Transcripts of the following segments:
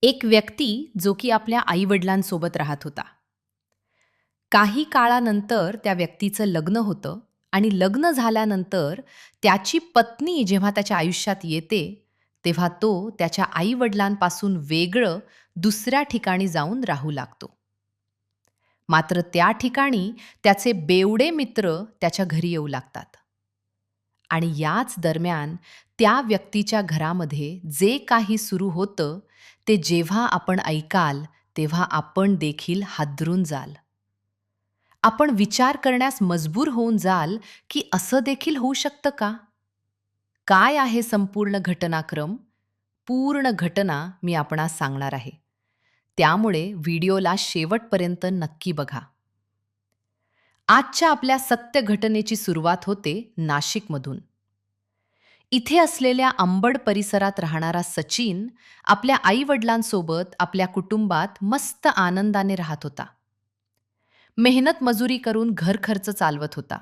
एक व्यक्ती जो की आपल्या आई-वडिलांसोबत राहत होता. काही काळानंतर त्या व्यक्तीचं लग्न होतं आणि लग्न झाल्यानंतर त्याची पत्नी जेव्हा त्याच्या आयुष्यात येते, तेव्हा तो त्याच्या आई-वडिलांपासून वेगळं दुसऱ्या ठिकाणी जाऊन राहू लागतो. मात्र त्या ठिकाणी त्याचे बेवडे मित्र त्याच्या घरी येऊ लागतात. आणि याच दरम्यान त्या व्यक्तीच्या घरामध्ये जे काही सुरू होतं, ते जेव्हा आपण ऐकाल, तेव्हा आपण देखील हादरून जाल. आपण विचार करण्यास मजबूर होऊन जाल, की असं देखील होऊ शकतं का? काय आहे संपूर्ण घटनाक्रम? पूर्ण घटना मी आपणास सांगणार आहे. त्यामुळे व्हिडिओला शेवटपर्यंत नक्की बघा. आजच्या आपल्या सत्य घटनेची सुरुवात होते नाशिकमधून. इथे असलेल्या अंबड परिसरात राहणारा सचिन आपल्या आई-वडिलांसोबत आपल्या कुटुंबात मस्त आनंदाने राहत होता. मेहनत मजुरी करून घर खर्च चालवत होता.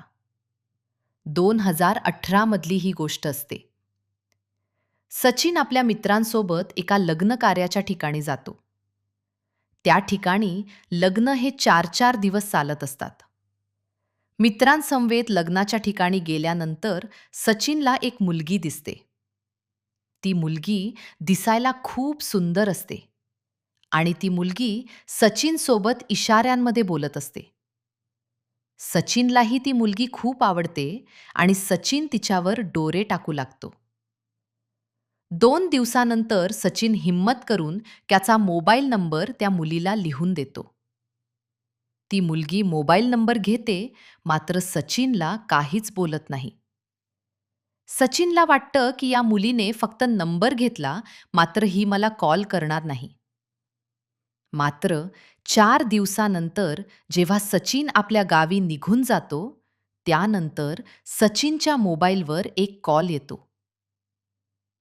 2018 मधली ही गोष्ट असते. सचिन आपल्या मित्रांसोबत एका लग्न कार्याच्या ठिकाणी जातो. त्या ठिकाणी लग्न हे 4-4 दिवस चालत असतात. मित्रांसमवेत लग्नाच्या ठिकाणी गेल्यानंतर सचिनला एक मुलगी दिसते. ती मुलगी दिसायला खूप सुंदर असते आणि ती मुलगी सचिनसोबत इशाऱ्यांमध्ये बोलत असते. सचिनलाही ती मुलगी खूप आवडते आणि सचिन तिच्यावर डोरे टाकू लागतो. 2 दिवसानंतर सचिन हिम्मत करून त्याचा मोबाईल नंबर त्या मुलीला लिहून देतो. ती मुलगी मोबाईल नंबर घेते, मात्र सचिनला काहीच बोलत नाही. सचिनला वाटतं की या मुलीने फक्त नंबर घेतला, मात्र ही मला कॉल करणार नाही. मात्र 4 दिवसानंतर जेव्हा सचिन आपल्या गावी निघून जातो, त्यानंतर सचिनच्या मोबाईलवर एक कॉल येतो.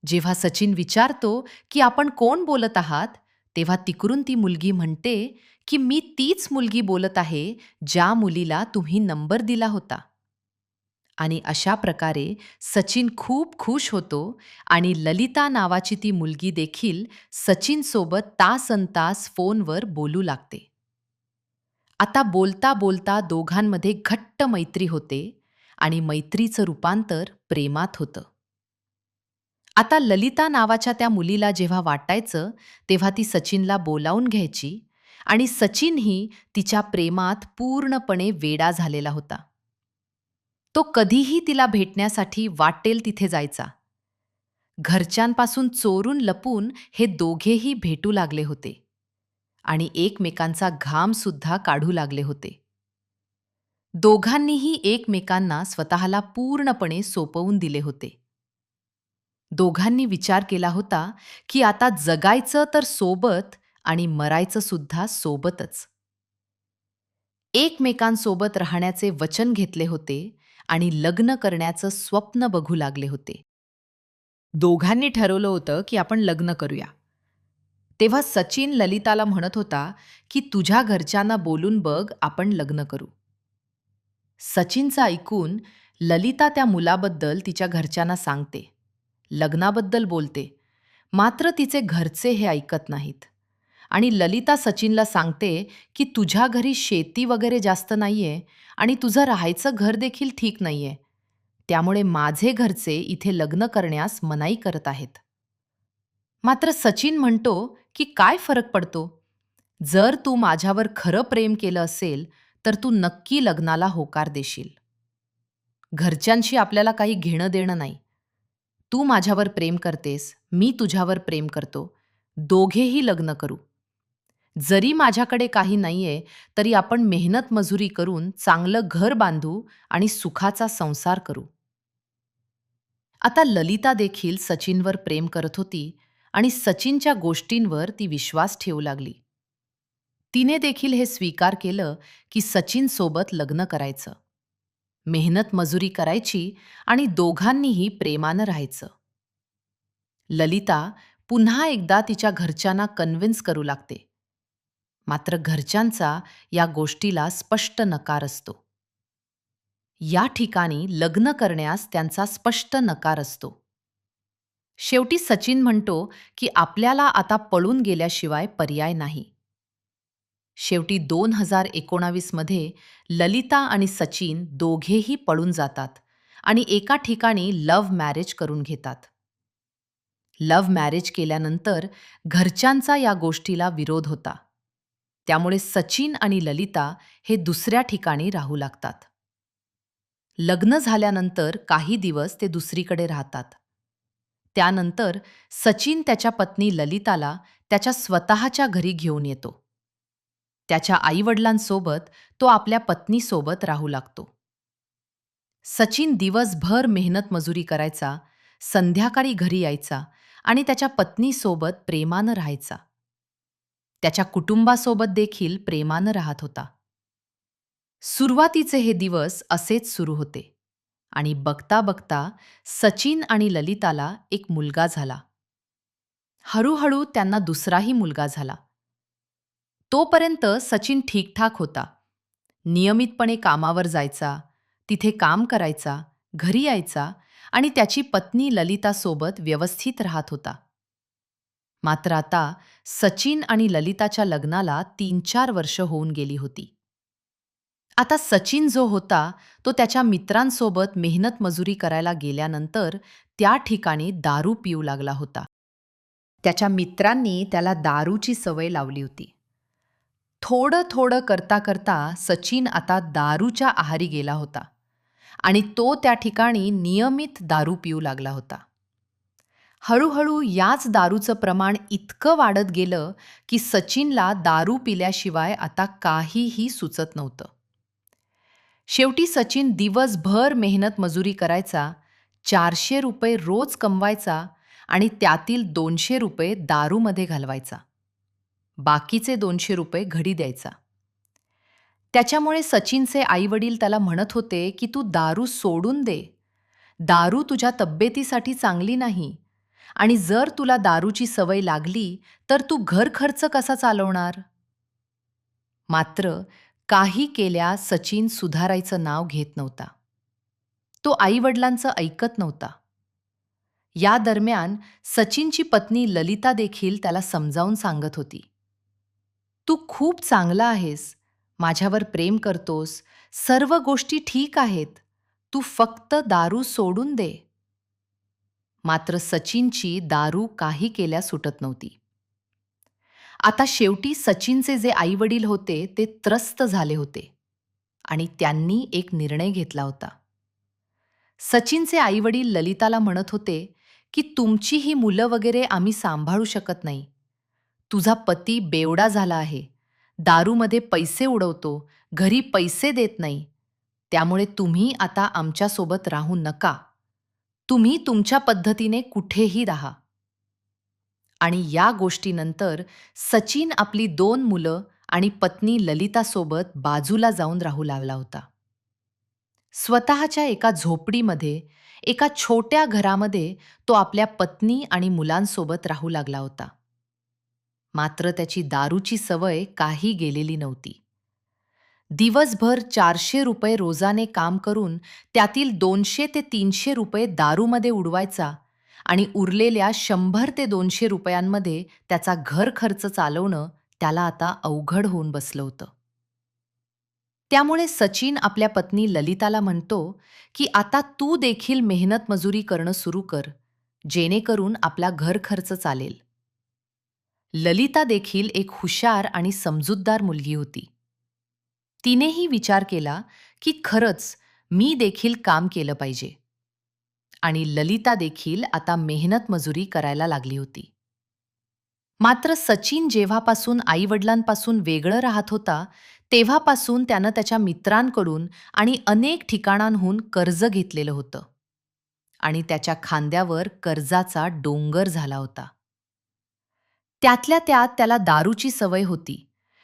जेव्हा सचिन विचारतो की आपण कोण बोलत आहात, तेव्हा तिकडून ती मुलगी म्हणते की मी तीच मुलगी बोलत आहे, ज्या मुलीला तुम्ही नंबर दिला होता. आणि अशा प्रकारे सचिन खूप खुश होतो आणि ललिता नावाची ती मुलगी देखील सचिनसोबत तासनतास फोनवर बोलू लागते. आता बोलता बोलता दोघांमध्ये घट्ट मैत्री होते आणि मैत्रीचं रूपांतर प्रेमात होतं. आता ललिता नावाच्या त्या मुलीला जेव्हा वाटायचं, तेव्हा ती सचिनला बोलावून घ्यायची आणि सचिनही तिच्या प्रेमात पूर्णपणे वेडा झालेला होता. तो कधीही तिला भेटण्यासाठी वाटेल तिथे जायचा. घरच्यांपासून चोरून लपून हे दोघेही भेटू लागले होते आणि एकमेकांचा घाम सुद्धा काढू लागले होते. दोघांनीही एकमेकांना स्वतःला पूर्णपणे सोपवून दिले होते. दोघांनी विचार केला होता की आता जगायचं तर सोबत आणि मरायचं सुद्धा सोबतच. एकमेकांसोबत राहण्याचे वचन घेतले होते आणि लग्न करण्याचं स्वप्न बघू लागले होते. दोघांनी ठरवलं होतं की आपण लग्न करूया. तेव्हा सचिन ललिताला म्हणत होता की तुझ्या घरच्यांना बोलून बघ, आपण लग्न करू. सचिनचं ऐकून ललिता त्या मुलाबद्दल तिच्या घरच्यांना सांगते. लग्नाबद्दल बोलते. मात्र तिचे घरचे हे ऐकत नाहीत. आणि ललिता सचिनला सांगते की तुझ्या घरी शेती वगैरे जास्त नाहीये आणि तुझं राहायचं घर देखील ठीक नाहीये. त्यामुळे माझे घरचे इथे लग्न करण्यास मनाई करत आहेत. मात्र सचिन म्हणतो की काय फरक पडतो? जर तू माझ्यावर खरं प्रेम केलं असेल, तर तू नक्की लग्नाला होकार देशील. घरच्यांशी आपल्याला काही घेणं-देणं नाही. तू माझ्यावर प्रेम करतेस, मी तुझ्यावर प्रेम करतो. दोघेही लग्न करू. जरी माझ्याकडे काही नाहीये, तरी आपण मेहनत मजुरी करून चांगलं घर बांधू आणि सुखाचा संसार करू. आता ललिता देखील सचिनवर प्रेम करत होती आणि सचिनच्या गोष्टींवर ती विश्वास ठेवू लागली. तिने देखील हे स्वीकार केलं की सचिनसोबत लग्न करायचं. मेहनत मजुरी करायची आणि दोघांनीही प्रेमानं राहायचं. ललिता पुन्हा एकदा तिच्या घरच्यांना कन्व्हिन्स करू लागते. मात्र घरच्यांचा या गोष्टीला स्पष्ट नकार असतो. या ठिकाणी लग्न करण्यास त्यांचा स्पष्ट नकार असतो. शेवटी सचिन म्हणतो की आपल्याला आता पळून गेल्याशिवाय पर्याय नाही. शेवटी 2019 मध्ये ललिता आणि सचिन दोघेही पळून जातात आणि एका ठिकाणी लव्ह मॅरेज करून घेतात. लव्ह मॅरेज केल्यानंतर घरच्यांचा या गोष्टीला विरोध होता. त्यामुळे सचिन आणि ललिता हे दुसऱ्या ठिकाणी राहू लागतात. लग्न झाल्यानंतर काही दिवस ते दुसरीकडे राहतात. त्यानंतर सचिन त्याच्या पत्नी ललिताला त्याच्या स्वतःच्या घरी घेऊन येतो. त्याच्या आईवडिलांसोबत तो आपल्या पत्नीसोबत राहू लागतो. सचिन दिवसभर मेहनत मजुरी करायचा, संध्याकाळी घरी यायचा आणि त्याच्या पत्नीसोबत प्रेमानं राहायचा. त्याच्या कुटुंबासोबत देखील प्रेमानं राहत होता. सुरुवातीचे हे दिवस असेच सुरू होते आणि बघता बघता सचिन आणि ललिताला एक मुलगा झाला. हळूहळू त्यांना दुसराही मुलगा झाला. तोपर्यंत सचिन ठीकठाक होता. नियमितपणे कामावर जायचा, तिथे काम करायचा, घरी यायचा आणि त्याची पत्नी ललितासोबत व्यवस्थित राहत होता. मात्र आता सचिन आणि ललिताच्या लग्नाला 3-4 वर्ष होऊन गेली होती. आता सचिन जो होता तो त्याच्या मित्रांसोबत मेहनत मजुरी करायला गेल्यानंतर त्या ठिकाणी दारू पिऊ लागला होता. त्याच्या मित्रांनी त्याला दारूची सवय लावली होती. थोडं थोडं करता करता सचिन आता दारूच्या आहारी गेला होता आणि तो त्या ठिकाणी नियमित दारू पिऊ लागला होता. हळूहळू याच दारूचं प्रमाण इतकं वाढत गेलं की सचिनला दारू पिल्याशिवाय आता काहीही सुचत नव्हतं. शेवटी सचिन दिवसभर मेहनत मजुरी करायचा, 400 रुपये रोज कमवायचा आणि त्यातील 200 रुपये दारूमध्ये घालवायचा. बाकीचे 200 रुपये घरी द्यायचा. त्याच्यामुळे सचिनचे आईवडील त्याला म्हणत होते की तू दारू सोडून दे. दारू तुझ्या तब्येतीसाठी चांगली नाही आणि जर तुला दारूची सवय लागली तर तू घर खर्च कसा चालवणार? मात्र काही केल्या सचिन सुधारायचं नाव घेत नव्हता. तो आईवडिलांचं ऐकत नव्हता. या दरम्यान सचिनची पत्नी ललिता देखील त्याला समजावून सांगत होती. तू खूप चांगला आहेस, माझ्यावर प्रेम करतोस, सर्व गोष्टी ठीक आहेत. तू फक्त दारू सोडून दे. मात्र सचिनची दारू काही केल्या सुटत नव्हती. आता शेवटी सचिनचे जे आईवडील होते ते त्रस्त झाले होते आणि त्यांनी एक निर्णय घेतला होता. सचिनचे आईवडील ललिताला म्हणत होते की तुमची ही मुलं वगैरे आम्ही सांभाळू शकत नाही. तुझा पती बेवडा झाला आहे, दारूमध्ये पैसे उडवतो, घरी पैसे देत नाही. त्यामुळे तुम्ही आता आमच्यासोबत राहू नका. तुम्ही तुमच्या पद्धतीने कुठेही राहा. आणि या गोष्टीनंतर सचिन आपली 2 मुलं आणि पत्नी ललितासोबत बाजूला जाऊन राहू लागला होता. स्वतःच्या एका झोपडीमध्ये, एका छोट्या घरामध्ये तो आपल्या पत्नी आणि मुलांसोबत राहू लागला होता. मात्र त्याची दारूची सवय काही गेलेली नव्हती. दिवसभर 400 रुपये रोजाने काम करून त्यातील 200 ते 300 रुपये दारूमध्ये उडवायचा आणि उरलेल्या 100 ते 200 रुपयांमध्ये त्याचा घर खर्च चालवणं त्याला आता अवघड होऊन बसलं होतं. त्यामुळे सचिन आपल्या पत्नी ललिताला म्हणतो की आता तू देखील मेहनत मजुरी करणं सुरू कर, जेणेकरून आपला घर खर्च चालेल. ललिता देखील एक हुशार आणि समजूतदार मुलगी होती. तिनेही विचार केला की खरंच मी देखील काम केलं पाहिजे. आणि ललिता देखील आता मेहनत मजुरी करायला लागली होती. मात्र सचिन जेव्हापासून आईवडिलांपासून वेगळं राहत होता, तेव्हापासून त्यानं त्याच्या मित्रांकडून आणि अनेक ठिकाणांहून कर्ज घेतलेलं होतं. आणि त्याच्या खांद्यावर कर्जाचा डोंगर झाला होता. त्यातल्या त्यात त्याला दारूची सवय होती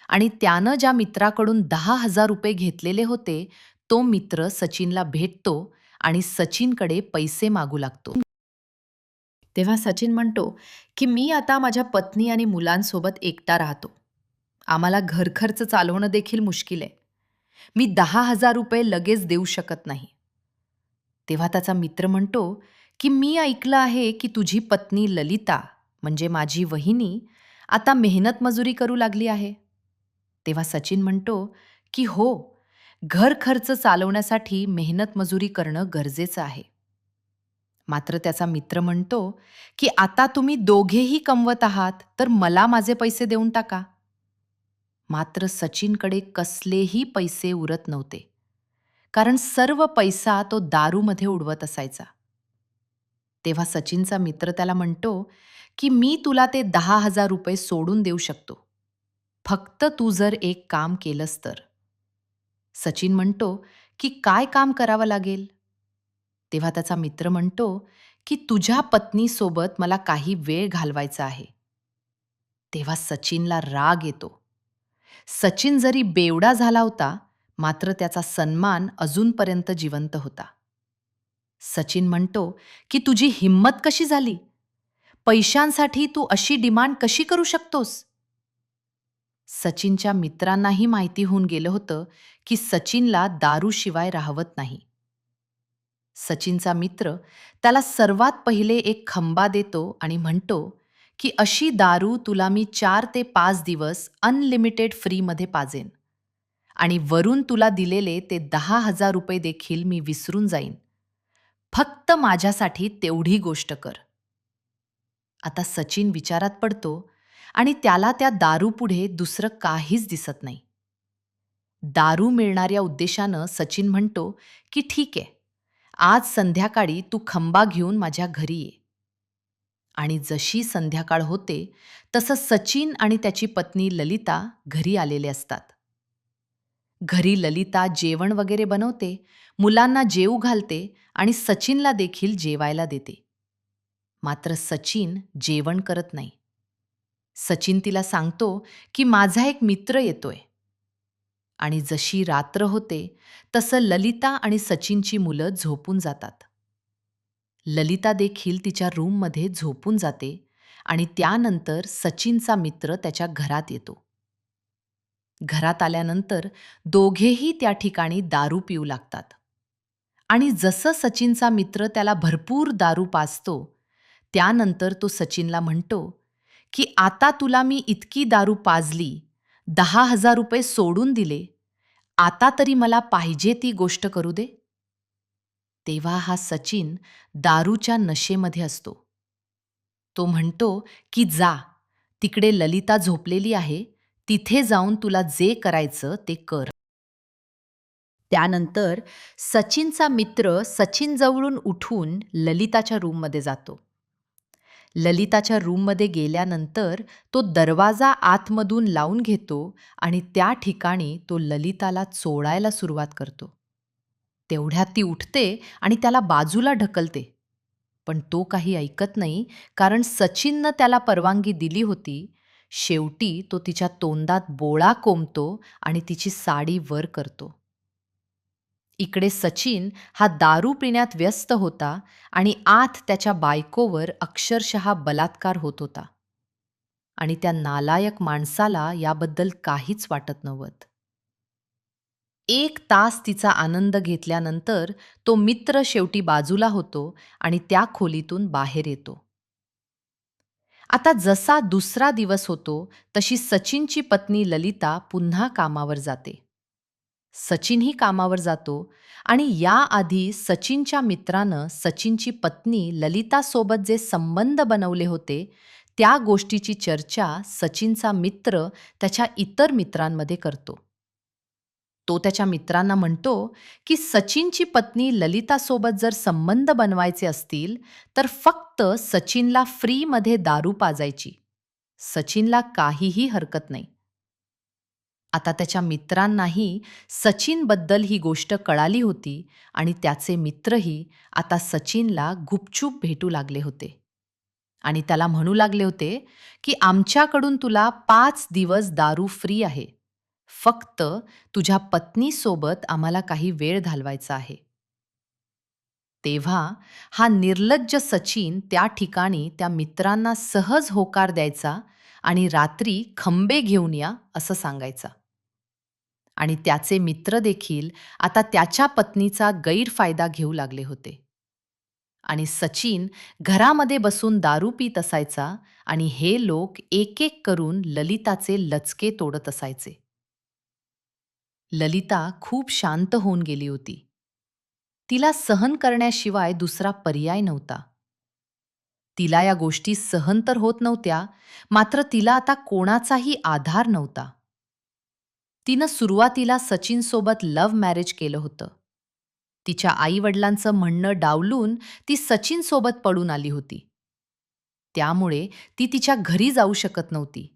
आणि त्यानं ज्या मित्राकडून 10,000 रुपये घेतलेले होते, तो मित्र सचिनला भेटतो आणि सचिनकडे पैसे मागू लागतो. तेव्हा सचिन म्हणतो की मी आता माझ्या पत्नी आणि मुलांसोबत एकटा राहतो. आम्हाला घरखर्च चालवणं देखील मुश्किल आहे. मी 10,000 रुपये लगेच देऊ शकत नाही. तेव्हा त्याचा मित्र म्हणतो की "मी ऐकलं आहे की तुझी पत्नी ललिता, म्हणजे माझी वहिनी, आता मेहनत मजुरी करू लागली आहे." तेव्हा सचिन म्हणतो, की "हो, घर खर्च चालवण्यासाठी मेहनत मजुरी करणं गरजेचं आहे." मात्र त्याचा मित्र म्हणतो, की "आता तुम्ही दोघेही कमवत आहात, तर मला माझे पैसे देऊन टाका." मात्र सचिनकडे कसलेही पैसे उरत नव्हते, कारण सर्व पैसा तो दारूमध्ये उडवत असायचा. तेव्हा सचिनचा मित्र त्याला म्हणतो, की "मी तुला ते 10,000 रुपये सोडून देऊ शकतो. फक्त तू जर एक काम केलंस तर." सचिन म्हणतो, की "काय काम करावं लागेल?" तेव्हा त्याचा मित्र म्हणतो, की "तुझ्या पत्नीसोबत मला काही वेळ घालवायचा आहे." तेव्हा सचिनला राग येतो. सचिन जरी बेवडा झाला होता, मात्र त्याचा सन्मान अजूनपर्यंत जिवंत होता. सचिन म्हणतो, की "तुझी हिंमत कशी झाली? पैशांसाठी तू अशी डिमांड कशी करू शकतोस?" सचिनच्या मित्रांनाही माहिती होऊन गेलं होतं, की सचिनला दारूशिवाय राहवत नाही. सचिनचा मित्र त्याला सर्वात पहिले एक खंबा देतो आणि म्हणतो, की "अशी दारू तुला मी 4 ते 5 दिवस अनलिमिटेड फ्रीमध्ये पाजेन आणि वरून तुला दिलेले ते 10,000 रुपये देखील मी विसरून जाईन. फक्त माझ्यासाठी तेवढी गोष्ट कर." आता सचिन विचारात पडतो आणि त्याला त्या दारूपुढे दुसरं काहीच दिसत नाही. दारू मिळणाऱ्या उद्देशानं सचिन म्हणतो, की "ठीक आहे, आज संध्याकाळी तू खंबा घेऊन माझ्या घरी ये." आणि जशी संध्याकाळ होते, तसं सचिन आणि त्याची पत्नी ललिता घरी आलेले असतात. घरी ललिता जेवण वगैरे बनवते, मुलांना जेवू घालते आणि सचिनला देखील जेवायला देते. मात्र सचिन जेवण करत नाही. सचिन तिला सांगतो, की "माझा एक मित्र येतोय." आणि जशी रात्र होते, तसं ललिता आणि सचिनची मुलं झोपून जातात. ललिता देखील तिच्या रूममध्ये झोपून जाते आणि त्यानंतर सचिनचा मित्र त्याच्या घरात येतो. घरात आल्यानंतर दोघेही त्या ठिकाणी दारू पिऊ लागतात. आणि जसं सचिनचा मित्र त्याला भरपूर दारू पाजतो, त्यानंतर तो सचिनला म्हणतो, की "आता तुला मी इतकी दारू पाजली, 10,000 रुपये सोडून दिले, आता तरी मला पाहिजे ती गोष्ट करू दे." तेव्हा हा सचिन दारूच्या नशेमध्ये असतो. तो म्हणतो, की "जा, तिकडे ललिता झोपलेली आहे, तिथे जाऊन तुला जे करायचं ते कर." त्यानंतर सचिनचा मित्र सचिनजवळून उठून ललिताच्या रूममध्ये जातो. ललिताच्या रूममध्ये गेल्यानंतर तो दरवाजा आतमधून लावून घेतो आणि त्या ठिकाणी तो ललिताला चोळायला सुरुवात करतो. तेवढ्यात ती उठते आणि त्याला बाजूला ढकलते. पण तो काही ऐकत नाही, कारण सचिननं त्याला परवानगी दिली होती. शेवटी तो तिच्या तोंडात बोळा कोंबतो आणि तिची साडी वर करतो. इकडे सचिन हा दारू पिण्यात व्यस्त होता आणि आत त्याच्या बायकोवर अक्षरशः बलात्कार होत होता. आणि त्या नालायक माणसाला याबद्दल काहीच वाटत नव्हतं. 1 तास तिचा आनंद घेतल्यानंतर तो मित्र शेवटी बाजूला होतो आणि त्या खोलीतून बाहेर येतो. आता जसा दुसरा दिवस होतो, तशी सचिनची पत्नी ललिता पुन्हा कामावर जाते. सचिनही कामावर जातो आणि याआधी सचिनच्या मित्रानं सचिनची पत्नी ललितासोबत जे संबंध बनवले होते, त्या गोष्टीची चर्चा सचिनचा मित्र त्याच्या इतर मित्रांमध्ये करतो. तो त्याच्या मित्रांना म्हणतो, की सचिनची पत्नी ललितासोबत जर संबंध बनवायचे असतील, तर फक्त सचिनला फ्रीमध्ये दारू पाजायची. सचिनला काहीही हरकत नाही. आता त्याच्या मित्रांनाही सचिनबद्दल ही गोष्ट कळाली होती आणि त्याचे मित्रही आता सचिनला गुपचूप भेटू लागले होते. आणि त्याला म्हणू लागले होते, की "आमच्याकडून तुला 5 दिवस दारू फ्री आहे. फक्त तुझ्या पत्नीसोबत आम्हाला काही वेळ घालवायचा आहे." तेव्हा हा निर्लज्ज सचिन त्या ठिकाणी त्या मित्रांना सहज होकार द्यायचा आणि रात्री खंबे घेऊन या असं सांगायचा. आणि त्याचे मित्र देखील आता त्याच्या पत्नीचा गैरफायदा घेऊ लागले होते. आणि सचिन घरामध्ये बसून दारू पीत असायचा आणि हे लोक एक एक करून ललिताचे लचके तोडत असायचे. ललिता खूप शांत होऊन गेली होती. तिला सहन करण्याशिवाय दुसरा पर्याय नव्हता. तिला या गोष्टी सहन तर होत नव्हत्या, मात्र तिला आता कोणाचाही आधार नव्हता. तिनं सुरुवातीला सचिनसोबत लव्ह मॅरेज केलं होतं. तिच्या आई-वडिलांचं म्हणणं डावलून ती सचिनसोबत पळून आली होती. त्यामुळे ती तिच्या घरी जाऊ शकत नव्हती.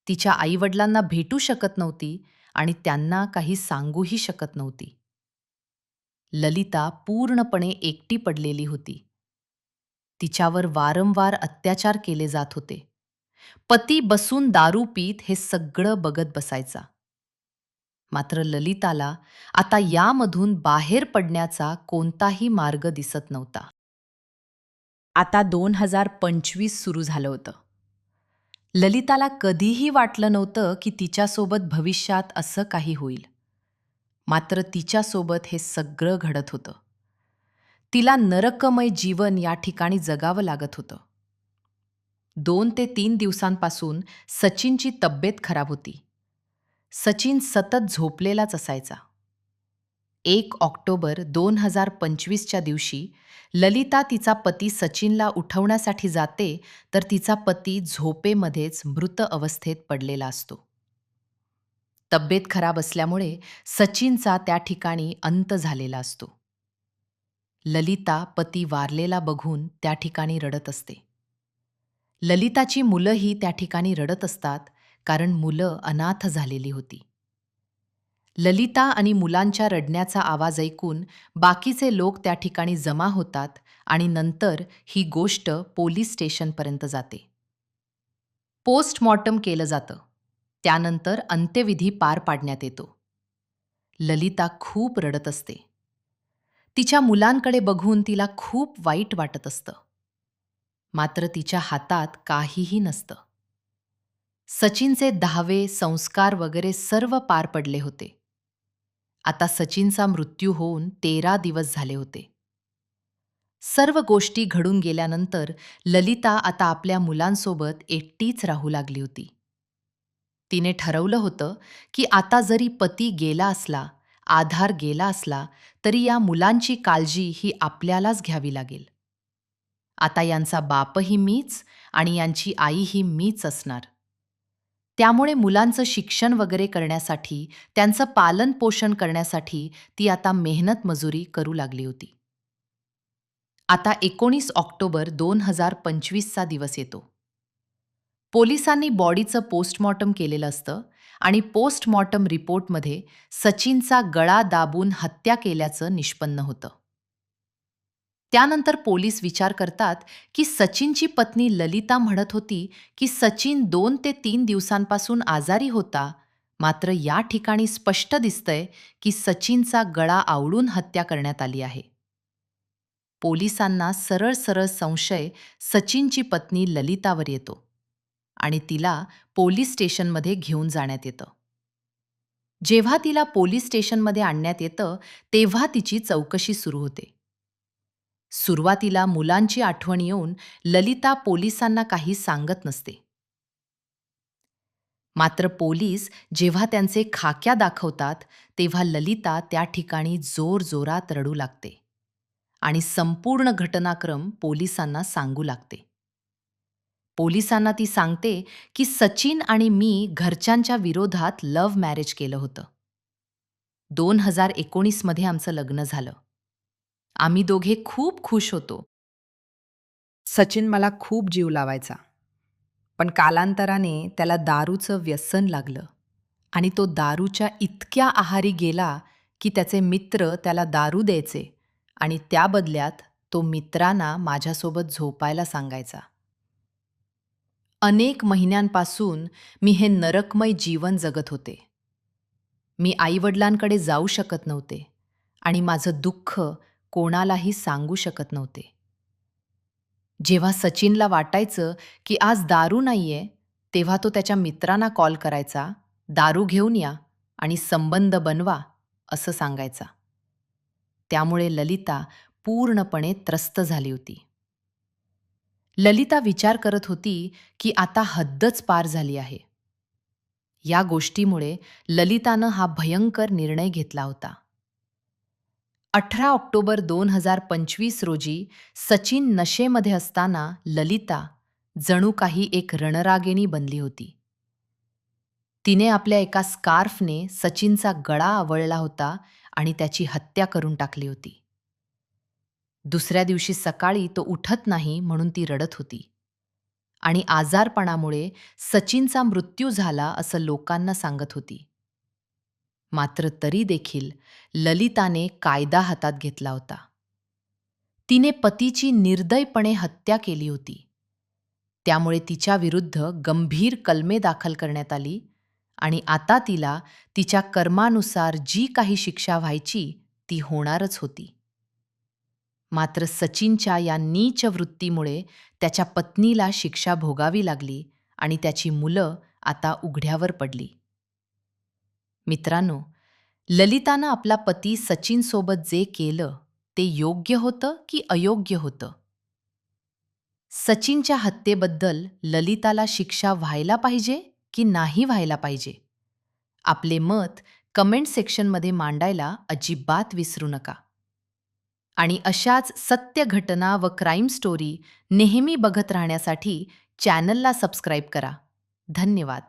तिच्या आई-वडिलांना भेटू शकत नव्हती आणि त्यांना काही सांगूही शकत नव्हती. ललिता पूर्णपणे एकटी पडलेली होती. तिच्यावर वारंवार अत्याचार केले जात होते. पती बसून दारू पीत हे सगळं बघत बसायचा. मात्र ललिताला आता यामधून बाहेर पडण्याचा कोणताही मार्ग दिसत नव्हता. आता 2025 सुरू झालं होतं. ललिताला कधीही वाटलं नव्हतं की तिच्यासोबत भविष्यात असं काही होईल. मात्र तिच्यासोबत हे सगळं घडत होतं. तिला नरकमय जीवन या ठिकाणी जगावं लागत होतं. 2 ते 3 दिवसांपासून सचिनची तब्येत खराब होती. सचिन सतत झोपलेलाच असायचा. 1 ऑक्टोबर 2025च्या दिवशी ललिता तिचा पती सचिनला उठवण्यासाठी जाते, तर तिचा पती झोपेमध्येच मृत अवस्थेत पडलेला असतो. तब्येत खराब असल्यामुळे सचिनचा त्या ठिकाणी अंत झालेला असतो. ललिता पती वारलेला बघून त्या ठिकाणी रडत असते. ललिताची मुलंही त्या ठिकाणी रडत असतात, कारण मुलं अनाथ झालेली होती. ललिता आणि मुलांच्या रडण्याचा आवाज ऐकून बाकीचे लोक त्या ठिकाणी जमा होतात आणि नंतर ही गोष्ट पोलीस स्टेशनपर्यंत जाते. पोस्टमॉर्टम केलं जातं. त्यानंतर अंत्यविधी पार पाडण्यात येतो. ललिता खूप रडत असते. तिच्या मुलांकडे बघून तिला खूप वाईट वाटत असतं. मात्र तिच्या हातात काहीही नसतं. सचिनचे 10वे संस्कार वगैरे सर्व पार पडले होते. आता सचिनचा मृत्यू होऊन 13 दिवस झाले होते. सर्व गोष्टी घडून गेल्यानंतर ललिता आता आपल्या मुलांसोबत एकटीच राहू लागली होती. तिने ठरवलं होतं की आता जरी पती गेला असला, आधार गेला असला, तरी या मुलांची काळजी ही आपल्यालाच घ्यावी लागेल. आता यांचा बापही मीच आणि यांची आईही मीच असणार. त्यामुळे मुलांचं शिक्षण वगैरे करण्यासाठी, त्यांचं पालन-पोषण करण्यासाठी ती आता मेहनत मजुरी करू लागली होती. आता 19 ऑक्टोबर 2025चा दिवस येतो. पोलिसांनी बॉडीचं पोस्टमॉर्टम केलेलं असतं आणि पोस्टमॉर्टम रिपोर्टमध्ये सचिनचा गळा दाबून हत्या केल्याचं निष्पन्न होतं. त्यानंतर पोलीस विचार करतात की सचिनची पत्नी ललिता म्हणत होती की सचिन 2 ते 3 दिवसांपासून आजारी होता, मात्र या ठिकाणी स्पष्ट दिसतंय की सचिनचा गळा आवळून हत्या करण्यात आली आहे. पोलिसांना सरळ सरळ संशय सचिनची पत्नी ललितावर येतो आणि तिला पोलीस स्टेशनमध्ये घेऊन जाण्यात येतं. जेव्हा तिला पोलीस स्टेशनमध्ये आणण्यात येतं, तेव्हा तिची चौकशी सुरू होते. सुरुवातीला मुलांची आठवण येऊन ललिता पोलिसांना काही सांगत नसते. मात्र पोलीस जेव्हा त्यांचे खाक्या दाखवतात, तेव्हा ललिता त्या ठिकाणी जोरजोरात रडू लागते आणि संपूर्ण घटनाक्रम पोलिसांना सांगू लागते. पोलिसांना ती सांगते की सचिन आणि मी घरच्यांच्या विरोधात लव्ह मॅरेज केलं होतं. 2019 मध्ये आमचं लग्न झालं. आम्ही दोघे खूप खुश होतो. सचिन मला खूप जीव लावायचा. पण कालांतराने त्याला दारूचं व्यसन लागलं आणि तो दारूच्या इतक्या आहारी गेला की त्याचे मित्र त्याला दारू द्यायचे आणि त्या बदल्यात तो मित्रांना माझ्यासोबत झोपायला सांगायचा. अनेक महिन्यांपासून मी हे नरकमय जीवन जगत होते. मी आईवडिलांकडे जाऊ शकत नव्हते आणि माझं दुःख कोणालाही सांगू शकत नव्हते. जेव्हा सचिनला वाटायचं की आज दारू नाहीये, तेव्हा तो त्याच्या मित्रांना कॉल करायचा, दारू घेऊन या आणि संबंध बनवा, असं सांगायचा. त्यामुळे ललिता पूर्णपणे त्रस्त झाली होती. ललिता विचार करत होती की आता हद्दच पार झाली आहे. या गोष्टीमुळे ललितानं हा भयंकर निर्णय घेतला होता. 18 ऑक्टोबर 2025 रोजी सचिन नशेमध्ये असताना ललिता जणू काही एक रणरागिणी बनली होती. तिने आपल्या एका स्कार्फने सचिनचा गळा आवळला होता आणि त्याची हत्या करून टाकली होती. दुसऱ्या दिवशी सकाळी तो उठत नाही म्हणून ती रडत होती. आणि आजारपणामुळे सचिनचा मृत्यू झाला असं लोकांना सांगत होती. मात्र तरी देखील ललिताने कायदा हातात घेतला होता. तिने पतीची निर्दयपणे हत्या केली होती. त्यामुळे तिच्या विरुद्ध गंभीर कलमे दाखल करण्यात आली आणि आता तिला तिच्या कर्मानुसार जी काही शिक्षा व्हायची ती होणारच होती. मात्र सचिनच्या या नीच वृत्तीमुळे त्याच्या पत्नीला शिक्षा भोगावी लागली आणि त्याची मुलं आता उघड्यावर पडली. मित्रांनो, ललितानं आपला पती सचिनसोबत जे केलं ते योग्य होतं की अयोग्य होतं? सचिनच्या हत्येबद्दल ललिताला शिक्षा व्हायला पाहिजे की नाही व्हायला पाहिजे? आपले मत कमेंट सेक्शनमध्ये मांडायला अजिबात विसरू नका. आणि अशाच सत्य घटना व क्राईम स्टोरी नेहमी बघत राहण्यासाठी चॅनलला सबस्क्राईब करा. धन्यवाद.